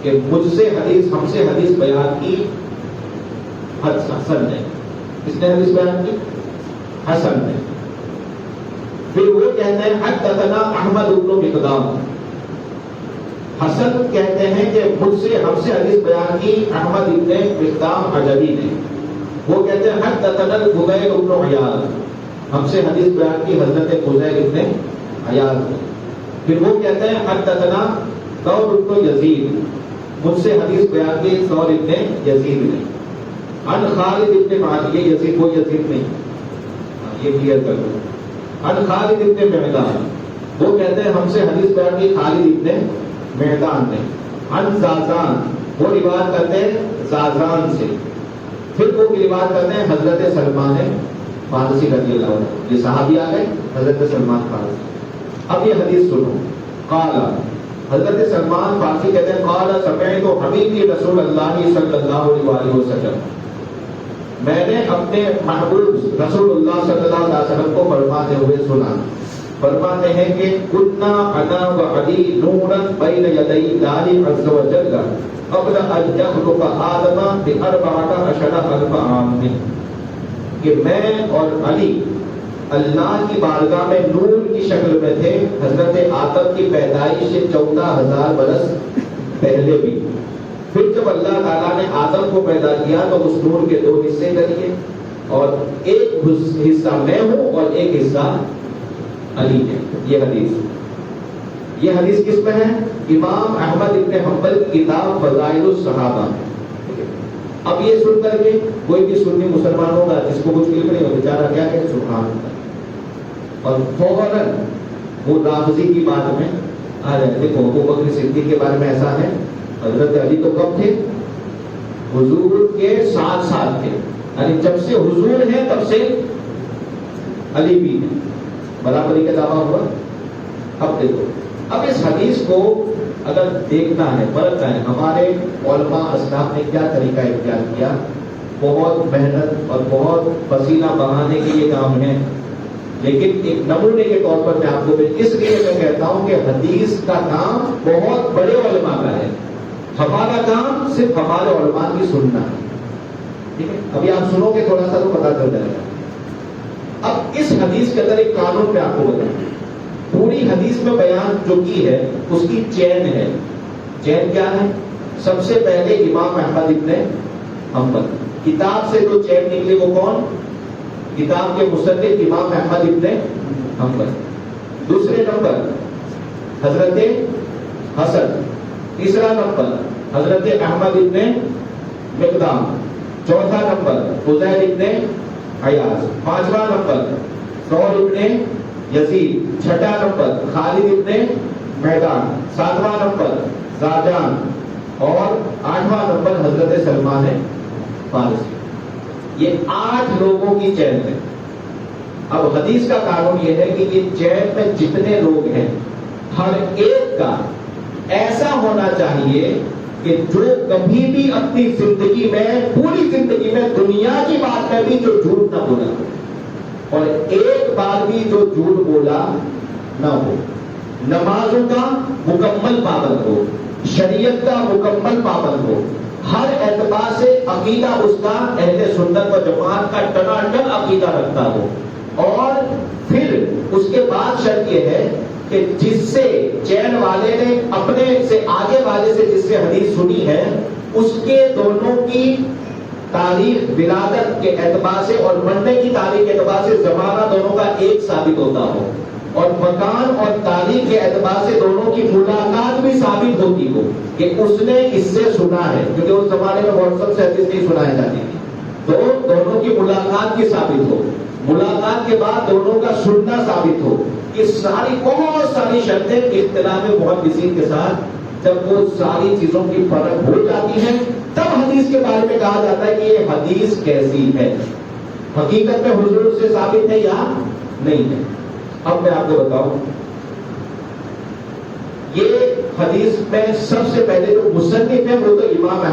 کہ مجھ سے حدیث ہم سے حدیث بیان کی حسن نے. کس نے حدیث بیان کی؟ حسن نے. پھر وہ کہتے ہیں حدثنا احمد بن مقدام. حسن کہتے ہیں کہ مجھ سے ہم سے حدیث بیان کی احمد ابن مقدام عجلی نے. وہ کہتے ہیں حدثنا الفضیل بن عیاض. ہم سے حدیث بیان کی حضرت فضیل ابن عیاض نے. پھر وہ کہتے ہیں حدثنا ثور بن یزید. مجھ سے حدیث بیان کی ثور ابن یزید نے. عن خالد ابن معدان. یہ یزید وہ یزید نہیں، یہ کلیئر کر دو. عن خالد ابن معدان. وہ کہتے ہیں ہم سے حدیث بیان کی خالد ابن معدان نے. عن زازان. وہ روایت کرتے ہیں زازان سے. پھر وہ روایت کرتے ہیں حضرت سلمان فارسی رضی اللہ عنہ. یہ صحابی آ گئے حضرت سلمان فارسی. اب یہ حدیث سنو. قال حضرت سلمان فارسی کہتے ہیں قال سمعت حبیبی رسول اللہ صلی اللہ علیہ وسلم. میں نے اپنے محبوب رسول اللہ صلی اللہ علیہ وسلم کو فرماتے ہوئے سنا. فرماتے ہیں کہ کنا انا و علی نورا بین یدی اللہ عز وجل قبل ان یخلق آدم باربعۃ عشر الف عام. کہ میں اور علی اللہ کی بارگاہ میں نور کی شکل میں تھے حضرت آدم کی پیدائش سے 14,000 برس پہلے بھی. پھر جب اللہ تعالیٰ نے آدم کو پیدا کیا تو اس نور کے 2 حصے کر دیے اور ایک حصہ میں ہوں اور ایک حصہ علی ہے. یہ حدیث کس میں ہے؟ امام احمد ابن حنبل کی کتاب فضائل الصحابہ. اب یہ سن کر کے کوئی بھی سنی مسلمان ہوگا جس کو کچھ علم نہیں ہو بیچارہ کیا کہ سبحان اللہ اور فوراً وہ رافضی کی بات میں آ جائے. دیکھو ابو بکر صدیق کے بارے میں ایسا ہے. حضرت علی تو کب تھے؟ حضور کے 7 سال تھے. یعنی جب سے حضور ہیں تب سے علی بھی ہیں. برابری کا دعویٰ ہوا. اب دیکھو اب اس حدیث کو اگر دیکھنا ہے پرکھنا ہے ہمارے علماء اسلاف نے کیا طریقہ اختیار کیا. بہت محنت اور بہت پسینہ بہانے کے یہ کام ہے لیکن ایک نمونے کے طور پر میں آپ کو اس لیے میں کہتا ہوں کہ حدیث کا کام بہت بڑے علماء کا ہے. ہمارا کام صرف ہمارے علماء کی سننا ہے. ٹھیک ہے ابھی آپ سنو گے تھوڑا سا تو پتا چل جائے گا. اب اس حدیث کے اندر ایک قانون میں آپ کو بتاؤں. پوری حدیث میں بیان جو کی ہے اس کی چین ہے. چین کیا ہے؟ سب سے پہلے امام احمد ابن حنبل. کتاب سے جو چین نکلی وہ کون؟ کتاب کے مصنف امام احمد ابن حنبل. دوسرے نمبر حضرت حسن. تیسرا نمبر حضرت احمد ابن مقدام. چوتھا نمبر فضیل ابن عیاض. پانچواں نمبر ثور ابن یزید. چھٹا نمبر خالد ابن معدان. ساتواں نمبر زاجان اور 8واں نمبر حضرت سلمان فارسی. یہ 8 لوگوں کی چین ہے. اب حدیث کا قانون یہ ہے کہ یہ چین میں جتنے لوگ ہیں ہر ایک کا ایسا ہونا چاہیے کہ جو کبھی بھی اپنی زندگی میں پوری زندگی میں دنیا کی بات میں بھی جو جھوٹ نہ بولا اور ایک بار بھی جو جھوٹ بولا نہ ہو. نمازوں کا مکمل پابند ہو. شریعت کا مکمل پابند ہو. ہر اعتبار سے عقیدہ اس کا اہل سنت و جماعت کا ٹناٹن عقیدہ رکھتا ہو. اور پھر اس کے بعد شرط یہ ہے کہ جس سے چین والے نے اپنے سے آگے والے سے جس سے حدیث سنی ہے اس کے دونوں کی تاریخ ولادت کے اعتبار سے اور مرنے کی تاریخ کے اعتبار سے زمانہ دونوں کا ایک ثابت ہوتا ہو، اور مکان اور تاریخ کے اعتبار سے دونوں کی ملاقات بھی ثابت ہوتی ہو کہ اس نے اس سے سنا ہے، کیونکہ اس زمانے میں واٹس ایپ سے حدیث نہیں سنائی جاتی تھی، تو دونوں کی ملاقات بھی ثابت ہو، ملاقات کے بعد دونوں کا سننا ثابت ہو، یہ ساری بہت ساری شرطیں اختلاف محدثین کے ساتھ جب وہ ساری چیزوں کی فرق ہو جاتی ہے تب حدیث کے بارے میں کہا جاتا ہے کہ یہ حدیث کیسی ہے، حقیقت میں حضور سے ثابت ہے یا نہیں ہے۔ اب میں آپ کو بتاؤں، یہ حدیث میں سب سے پہلے جو مصنف ہے وہ تو امام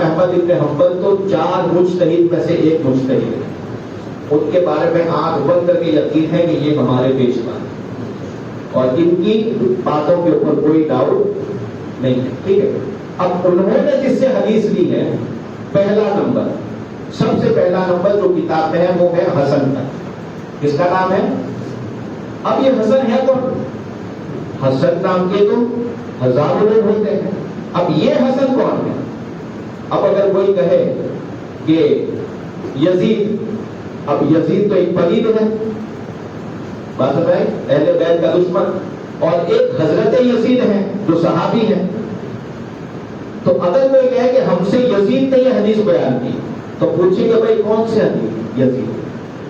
احمد ابن حنبل تو 4 مجتہد میں سے ایک مجتہد ہے، ان کے بارے میں آنکھ بند کر کے یقین ہے کہ یہ ہمارے پیشوا ہیں اور ان کی باتوں کے اوپر کوئی ڈاؤٹ نہیں ہے، ٹھیک ہے۔ اب انہوں نے جس سے حدیث لی ہے، پہلا نمبر، سب سے پہلا نمبر جو کتاب میں ہے وہ ہے حسن کا۔ کس کا نام ہے؟ اب یہ حسن ہے کون؟ حسن نام کے تو ہزاروں لوگ ہوتے ہیں، اب یہ حسن کون ہے؟ اب اگر کوئی کہے کہ یزید، اب یزید تو ایک پلید ہے، بات سمجھ آئی، اہل بیت کا دشمن، اور ایک حضرت یزید ہے جو صحابی ہے، تو اگر کوئی کہے کہ ہم سے یزید نے یہ حدیث بیان کی تو پوچھیں گے بھائی کون سے حدیث؟ یزید۔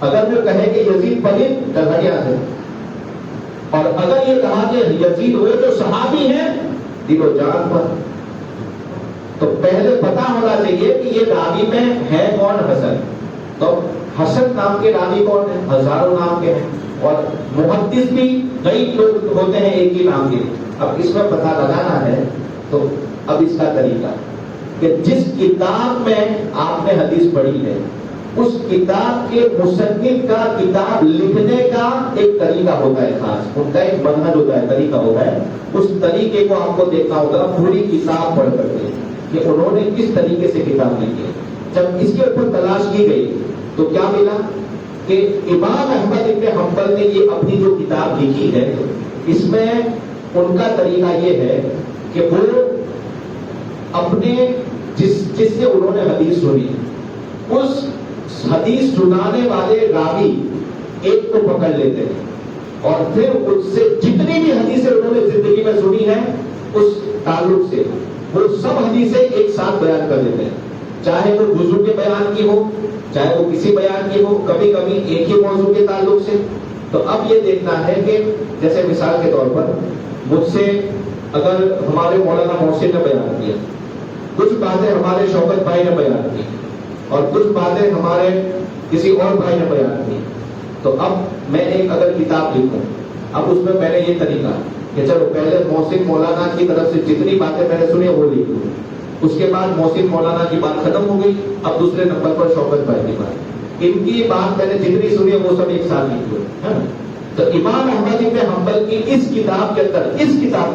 اگر وہ کہے کہ یزید پلید ڈریا سے، اور اگر یہ کہا کہ یزید وہ جو صحابی ہیں دل و جان پر، تو پہلے پتا ہونا چاہیے کہ یہ راوی میں ہے کون حسن۔ تو حسن نام کے راوی کون ہیں؟ ہزاروں نام کے ہیں، اور محدث بھی کئی لوگ ہوتے ہیں ایک ہی نام کے۔ اب اس میں پتہ لگانا ہے تو اب اس کا طریقہ کہ جس کتاب میں آپ نے حدیث پڑھی ہے اس کتاب کے مصنف کا کتاب لکھنے کا ایک طریقہ ہوتا ہے خاص، ان کا ایک منہج ہوتا ہے، طریقہ ہوتا ہے، اس طریقے کو آپ کو دیکھنا ہوگا پوری کتاب پڑھ کر کے کہ انہوں نے کس طریقے سے کتاب لکھی ہے۔ جب اس کے اوپر تلاش کی گئی تو کیا ملا کہ امام احمد ابن حنبل نے یہ اپنی جو کتاب لکھی ہے اس میں ان کا طریقہ یہ ہے کہ وہ اپنے جس سے انہوں نے حدیث سنی اس حدیث سنانے والے راوی ایک کو پکڑ لیتے ہیں اور پھر اس سے جتنی بھی حدیثیں انہوں نے زندگی میں سنی ہے اس تعلق سے وہ سب حدیثیں ایک ساتھ بیان کر دیتے ہیں، چاہے وہ وضو کے بیان کی ہو، چاہے وہ کسی بیان کی ہو، کبھی کبھی ایک ہی موضوع کے تعلق سے۔ تو اب یہ دیکھنا ہے کہ جیسے مثال کے طور پر مجھ سے اگر ہمارے مولانا محسن نے بیان کیا، کچھ باتیں ہمارے شوکت بھائی نے بیان کی اور کچھ باتیں ہمارے کسی اور بھائی نے بیان کی، تو اب میں ایک اگر کتاب لکھوں، اب اس میں نے یہ طریقہ کہ چلو پہلے محسن مولانا کی طرف سے جتنی باتیں میں نے سنی وہ لکھ لوں، اس کے بعد محسن مولانا کی بات ختم ہو گئی، اب دوسرے نمبر پر شوکت بھائی کی بات، ان کی بات میں نے جتنی سنی ہے وہ سب ایک ساتھ لکھ لوں۔ تو امام احمد ابن حنبل کی اس کتاب کے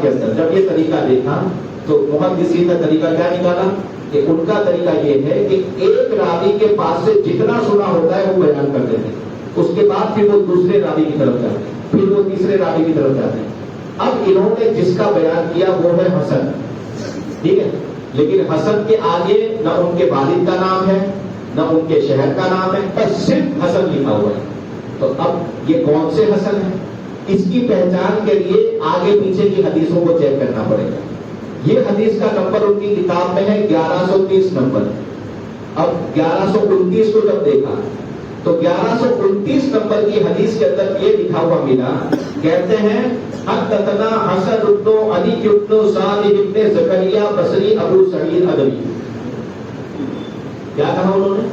اندر جب یہ طریقہ دیکھا تو محدثین کا طریقہ کیا نکالا کہ ان کا طریقہ یہ ہے کہ ایک راوی کے پاس سے جتنا سنا ہوتا ہے وہ بیان کر دیتے ہیں، اس کے بعد پھر وہ دوسرے راوی کی طرف جاتے ہیں، پھر وہ تیسرے راوی کی طرف جاتے ہیں۔ اب انہوں نے جس کا بیان کیا وہ ہے حسن، ٹھیک ہے، لیکن حسن کے آگے نہ ان کے والد کا نام ہے نہ ان کے شہر کا نام ہے، بس صرف حسن لکھا ہوا ہے۔ تو اب یہ کون سے حسن ہے، اس کی پہچان کے لیے آگے پیچھے کی حدیثوں کو چیک کرنا پڑے گا۔ یہ حدیث کا نمبر ان کی کتاب میں ہے 1130 نمبر۔ اب 1129 کو جب دیکھا تو 1129 نمبر کی حدیث کے اندر یہ لکھا ہوا ملا، کہتے ہیں حدثنا حسن بن علی بن صالح بن زکریا بصری ابو سعید ادوی۔ کیا کہا انہوں نے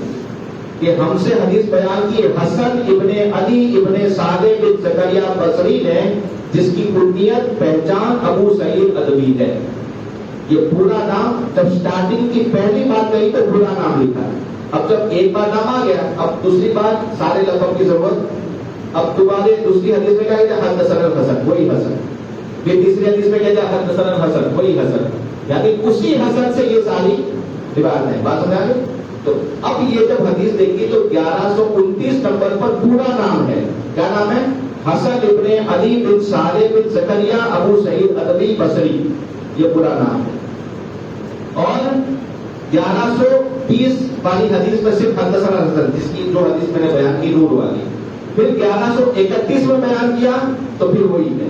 کہ ہم سے حدیث بیان کی حسن ابن علی ابن صالح بن زکریا بصری نے، جس کی کنیت پہچان ابو سعید ادوی ہے۔ یہ پورا نام جب سٹارٹنگ کی پہلی بات کہی تو پورا نام لکھا، اب جب ایک بار نام آ گیا اب دوسری بات سارے لقب کی ضرورت، اب دوبارہ دوسری حدیث میں کیا کہتے ہیں حدثنا الحسن، وہی حسن، پھر تیسری حدیث میں کہتے ہیں حدثنا الحسن، وہی حسن، یعنی اسی حسن سے یہ ساری روایت ہے۔ بات سمجھ آ گئی؟ تو اب یہ جب حدیث دیکھی تو 1129 نمبر پر پورا نام ہے، کیا نام ہے؟ حسن ابن علی بن صالح بن زکریا ابو سعید ادوی بصری، یہ پورا نام ہے. اور 1120 والی حدیث میں صرف حدثنا حسن، جس کی جو حدیث میں نے بیان کی نور والی. پھر 1131 میں بیان کیا تو پھر وہی ہے.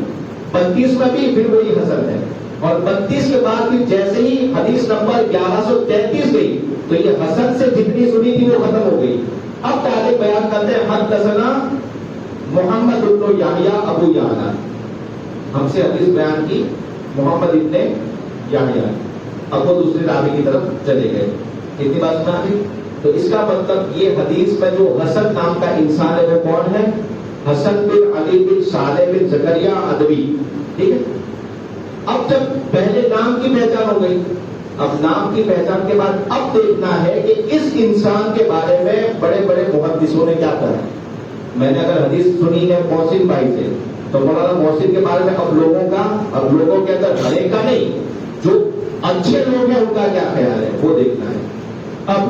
32 میں بھی پھر وہی حسن ہے. اور 32 کے بعد پھر جیسے ہی حدیث نمبر 1133 گئی تو یہ حسن سے جتنی سنی تھی وہ ختم ہو گئی. اب تاریخ بیان کرتے ہیں حدثنا محمد بن یحییٰ ابو یعلا، ہم سے حدیث بیان کی محمد ابن یحییٰ. اب وہ دوسرے راوی کی طرف چلے گئے. اتنی بات سنا دی. تو اس کا مطلب یہ حدیث میں جو حسن نام کا انسان ہے وہ کون ہے؟ حسن بن علی بن صالح بن زکریا ادوی. ٹھیک ہے. اب جب پہلے نام کی پہچان ہو گئی، اب نام کی پہچان کے بعد اب دیکھنا ہے کہ اس انسان کے بارے میں بڑے بڑے محدثوں نے کیا کہا. میں نے اگر حدیث سنی ہے محسن بھائی سے تو مولانا محسن کے بارے میں اب لوگوں کے اندر بھلے کا نہیں، جو اچھے لوگ ہیں ان کا کیا خیال ہے وہ دیکھنا ہے. اب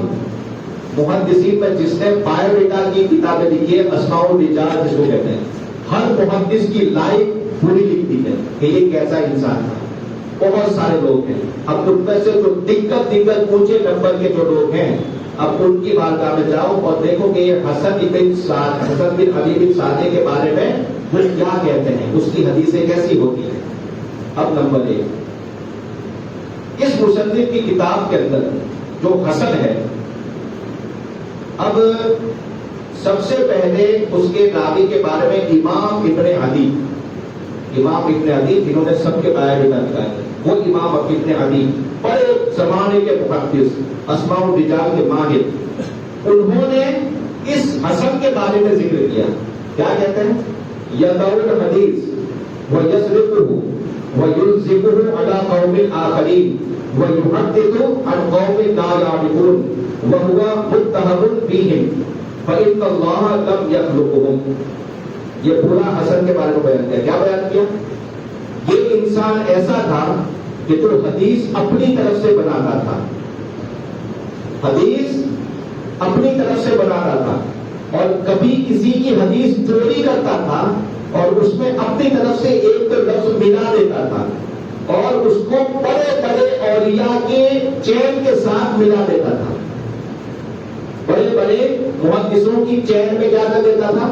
محدثین میں جس نے بایو ڈیٹا کی کتابیں لکھی ہے، اسماء الرجال جس کو کہتے ہیں، ہر محدث کی لائف پوری لکھی ہے کہ یہ کیسا انسان تھا. بہت سارے لوگ ہیں. اب ان میں سے جو دقت اونچے نمبر کے جو لوگ ہیں، اب ان کی بارگاہ میں جاؤ اور دیکھو کہ یہ حسن بن علی بن صالح کے بارے میں وہ کیا کہتے ہیں، اس کی حدیثیں کیسی ہوتی ہیں. اب نمبر 1، اس مصنف کی کتاب کے اندر جو حسن ہے، اب سب سے پہلے اس کے راوی کے بارے میں امام ابن عدی جنہوں نے سب کے بارے میں نکالے، وہ امام ابن عدی بڑے زمانے کے محدث، اسماء الرجال کے ماہر، انہوں نے اس حسن کے بارے میں ذکر کیا. کیا کہتے ہیں؟ یدعو الحدیث ویصرفہ ویلزمہ علی قوم آخرین ویحدث عن قوم لا یعرفون وہو متہم فیہم فإن اللہ لم یخلقہم. یہ پورا حسن کے بارے میں بیان کیا. کیا بیان کیا؟ یہ انسان ایسا تھا کہ جو حدیث اپنی طرف سے بناتا تھا، حدیث اپنی طرف سے بناتا تھا، اور کبھی کسی کی حدیث چوری کرتا تھا اور اس میں اپنی طرف سے ایک لفظ ملا دیتا تھا اور اس کو بڑے بڑے اولیاء کے چین کے ساتھ ملا دیتا تھا. بڑے بڑے محدثوں کی چین میں کیا کر دیتا تھا؟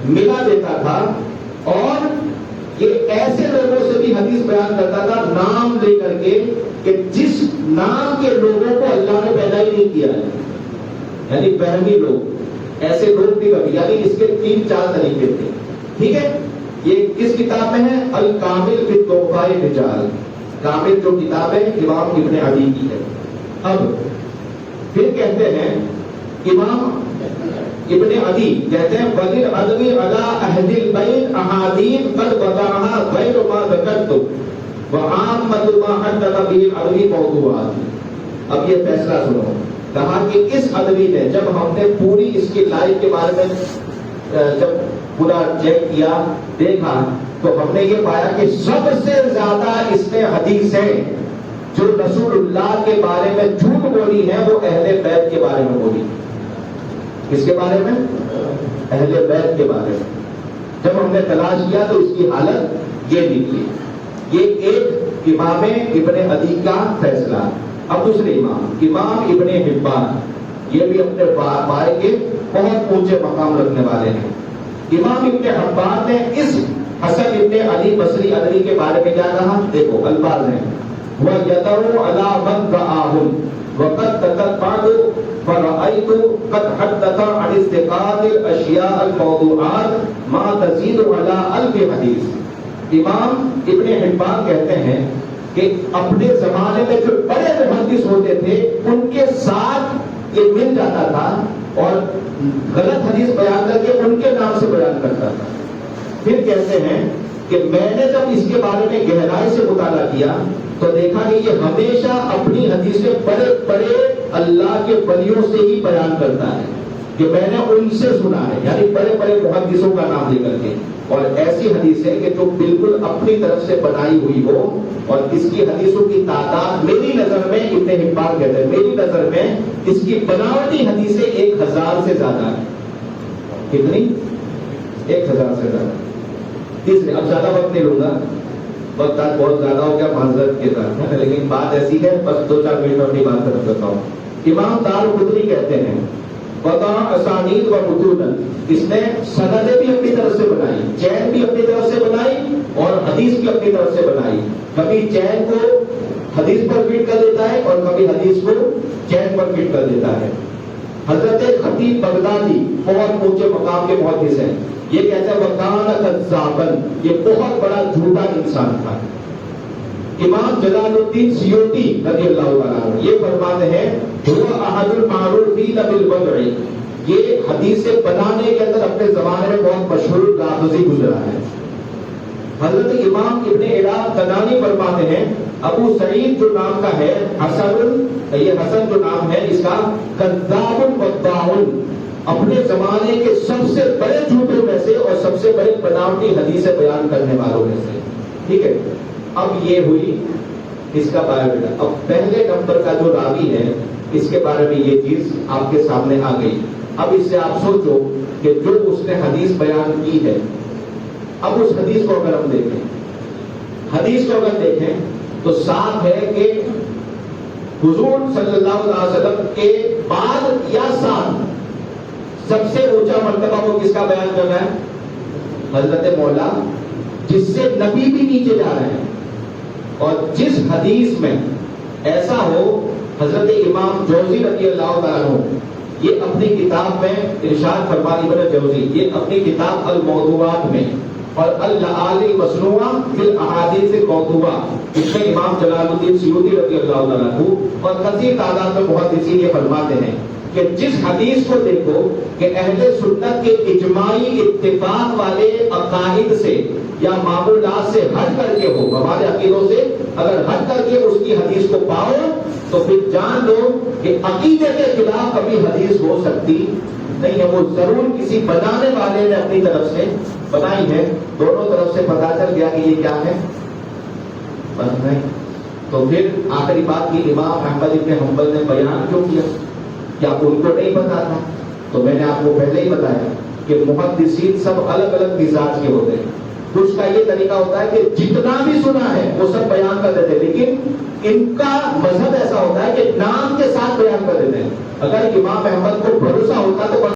ملا دیتا تھا. اور یہ ایسے لوگوں سے بھی حدیث بیان کرتا تھا نام لے کر کے کہ جس نام کے لوگوں کو اللہ نے پیدا ہی نہیں کیا ہے، یعنی بہمی لوگ، ایسے لوگ بھی کبھی، یعنی اس کے 3-4 طریقے تھے. ٹھیک ہے. یہ کس کتاب میں ہے؟ الکامل فی الضعفاء الرجال، کامل جو کتاب ہے امام ابن عدی کی ہے. اب پھر کہتے ہیں امام ابن عدی کہتے ہیں وَلِلْ عَدْوِ عَلَىٰ أَهْلِ الْبَيْتِ أَحَادِيث قَدْ وَضَعَهَا غَيْرُ مَا ذَكَرْتُ وَعَامَّةُ مَا حَدَّثَ بِهِ الْعَدْوِ مَوْضُوعَاتٌ. اب یہ فیصلہ سنو. کہا کہ اس عدوی نے، جب ہم نے پوری اس کی لائف کے بارے میں جب پورا چیک کیا، دیکھا، تو ہم نے یہ پایا کہ سب سے زیادہ اس میں حدیثیں جو رسول اللہ کے بارے میں جھوٹ بولی ہیں وہ اہل بیت کے بارے میں بولی. کس کے بارے میں؟ اہل بیت کے بارے میں. جب ہم نے تلاش کیا تو اس کی حالت یہ نکلی. یہ ایک امام ابن عدی کا فیصلہ. اب دوسرے امام ابن حبان، یہ بھی اپنے بارے کے بہت اونچے مقام رکھنے والے ہیں. امام ابن حبان نے اس حسن ابن علی بصری ادوی کے بارے میں کیا کہا؟ دیکھو الفاظ ہیں. وَيَدَعُ عَلَىٰ مَنْ رَآهُمْ وَقَدْ تَتَبَّعْتُ فَرَأَيْتُ قَدْ حَدَّثَ عَنِ اسْتِقَاطِ الْأَشْيَاءِ الْمَوْضُوعَاتِ مَا تَزِيدُ عَلَىٰ أَلْفِ حَدِيثٍ. امام ابن حبان کہتے ہیں کہ اپنے زمانے میں جو بڑے محدث ہوتے تھے ان کے ساتھ یہ مل جاتا تھا اور غلط حدیث بیان کر کے ان کے نام سے بیان کرتا تھا. پھر کہتے ہیں کہ میں نے جب اس کے بارے میں گہرائی سے مطالعہ کیا تو دیکھا کہ یہ ہمیشہ اپنی حدیثیں بڑے بڑے اللہ کے ولیوں سے ہی بیان کرتا ہے کہ میں نے ان سے سنا ہے، یعنی بڑے بڑے محدثوں کا نام لے کر کے. اور ایسی حدیثیں کہ جو بالکل اپنی طرف سے بنائی ہوئی ہو، اور اس کی حدیثوں کی تعداد میری نظر میں، ابن حبان کہتے ہیں میری نظر میں اس کی بناوٹی حدیثیں 1000 سے زیادہ ہیں. کتنی؟ 1000 سے زیادہ. تیسرے، اب زیادہ وقت نہیں لوں گا، وقت آج بہت زیادہ ہو گیا معذرت کے ساتھ، لیکن بات ایسی ہے بس 2-4 منٹ میں اپنی بات ختم کرتا ہوں. امام دارقطنی کہتے ہیں وضع اسانید و متون، اس نے سندیں بھی اپنی طرف سے بنائی، چین بھی اپنی طرف سے بنائی اور حدیث بھی اپنی طرف سے بنائی. کبھی چین کو حدیث پر فٹ کر دیتا ہے اور کبھی حدیث کو چین پر فٹ کر دیتا ہے. حضرت خطیب بغدادی بہت اونچے مقام کے محدث ہیں، یہ کہتے ہیں وکان کذابا، یہ بہت بڑا جھوٹا انسان تھا. امام جلال الدین سیوطی رضی اللہ تعالیٰ عنہ یہ فرماتے ہیں هو احد المعروفین بالوضع، یہ حدیث بنانے کے اندر اپنے زمانے میں بہت مشہور لافظی گزرا ہے. حضرت امام ابن علاء کنانی فرماتے ہیں ابو سعید جو نام کا ہے یہ حسن جو نام ہے اس کا کذاب وضاع، اپنے زمانے کے سب سے بڑے جھوٹوں میں سے اور سب سے بڑے بناوٹی حدیث بیان کرنے والوں میں سے. ٹھیک ہے، اب یہ ہوئی اس کا بایو ڈیٹا. اب پہلے نمبر کا جو راوی ہے اس کے بارے میں یہ چیز آپ کے سامنے آ گئی. اب اس سے آپ سوچو کہ جو اس نے حدیث بیان کی ہے، اب اس حدیث کو اگر ہم دیکھیں، حدیث کو اگر دیکھیں تو صاف ہے کہ حضور صلی اللہ علیہ وسلم کے بعد یا ساتھ سب سے اونچا مرتبہ وہ کس کا بیان کر رہا ہے؟ حضرت مولا، جس سے نبی بھی نیچے جا رہے ہیں. اور جس حدیث میں ایسا ہو، حضرت امام جوزی رضی اللہ تعالیٰ عنہ یہ اپنی کتاب میں ارشاد فرمانی ابن جوزی، یہ اپنی کتاب الموضوعات میں اور اللآلی المصنوعہ فی الاحادیث الموضوعہ، اس میں امام جلال الدین سیوطی رضی اللہ تعالیٰ عنہ اور کثیر تعداد میں محدثین یہ فرماتے ہیں کہ جس حدیث کو دیکھو کہ اہل سنت کے اجماعی اتفاق والے عقائد سے یا معمولات سے ہٹ کر کے ہو، ہمارے عقیدوں سے اگر ہٹ کر کے اس کی حدیث کو پاؤ تو پھر جان دو کہ عقیدے کے خلاف کبھی حدیث ہو سکتی نہیں ہے. وہ ضرور کسی بنانے والے نے اپنی طرف سے بنائی ہے. دونوں طرف سے پتا چل گیا کہ یہ کیا ہے، بس نہیں. تو پھر آخری بات کی امام احمد بن حنبل نے بیان کیوں کیا؟ کیا ان کو نہیں پتا تھا؟ تو میں نے آپ کو پہلے ہی بتایا کہ محدثین سب الگ الگ مزاج کے ہوتے ہیں. کچھ کا یہ طریقہ ہوتا ہے کہ جتنا بھی سنا ہے وہ سب بیان کر دیتے ہیں، لیکن ان کا مذہب ایسا ہوتا ہے کہ نام کے ساتھ بیان کر دیتے ہیں. اگر امام احمد کو بھروسہ ہوتا تو